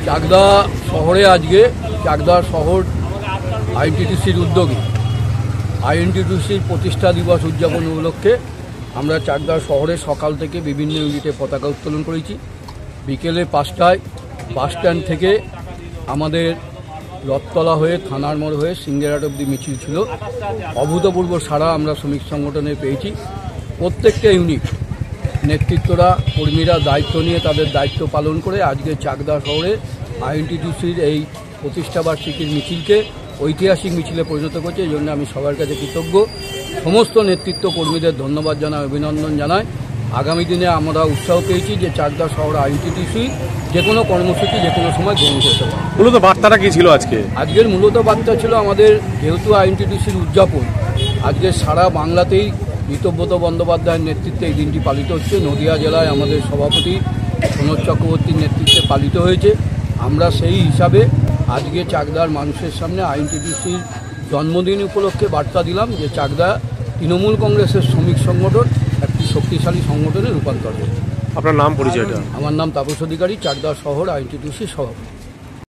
চাকদা শহরে আজকে চাকদা শহর আইএনটিটিউসির উদ্যোগে আইএনটিটিউসির প্রতিষ্ঠা দিবস উদযাপন উপলক্ষে আমরা চাকদা শহরে সকাল থেকে বিভিন্ন ইউনিটে পতাকা উত্তোলন করেছি। বিকেলে 5টায় বাস স্ট্যান্ড থেকে আমাদের রথতলা হয়ে থানার মোড় হয়ে সিঙ্গেরহাট অব্দি মিছিল ছিল। অভূতপূর্ব সাড়া আমরা শ্রমিক সংগঠনে পেয়েছি। প্রত্যেকটা ইউনিট নেতৃত্বরা কর্মীরা দায়িত্ব নিয়ে তাদের দায়িত্ব পালন করে আজকে চাকদা শহরে আইএনটিটিউসির এই প্রতিষ্ঠাবার্ষিকীর মিছিলকে ঐতিহাসিক মিছিলে পরিণত করছে। এই জন্য আমি সবার কাছে কৃতজ্ঞ। সমস্ত নেতৃত্ব কর্মীদের ধন্যবাদ জানাই, অভিনন্দন জানাই। আগামী দিনে আমরা উৎসাহ পেয়েছি যে চাকদা শহর আইএনটিটিউসি যে কোনো কর্মসূচি যে কোনো সময় গ্রহণ করতে পারে। মূলত বার্তাটা কী ছিল আজকের মূলত বার্তা ছিল আমাদের যেহেতু আইএনটিটিউসির উদযাপন আজকে সারা বাংলাতেই ঋতব্রত বন্দ্যোপাধ্যায়ের নেতৃত্বে এই দিনটি পালিত হচ্ছে। নদিয়া জেলায় আমাদের সভাপতি সনোজ চক্রবর্তীর নেতৃত্বে পালিত হয়েছে। আমরা সেই হিসাবে আজকে চাকদার মানুষের সামনে আইএনটিটিউসির জন্মদিন উপলক্ষে বার্তা দিলাম যে চাকদা তৃণমূল কংগ্রেসের শ্রমিক সংগঠন একটি শক্তিশালী সংগঠনে রূপান্তর হবে। আপনার নাম পরিচয়টা? আমার নাম তাপস অধিকারী, চাকদা শহর আইএনটিটিউসির সভাপতি।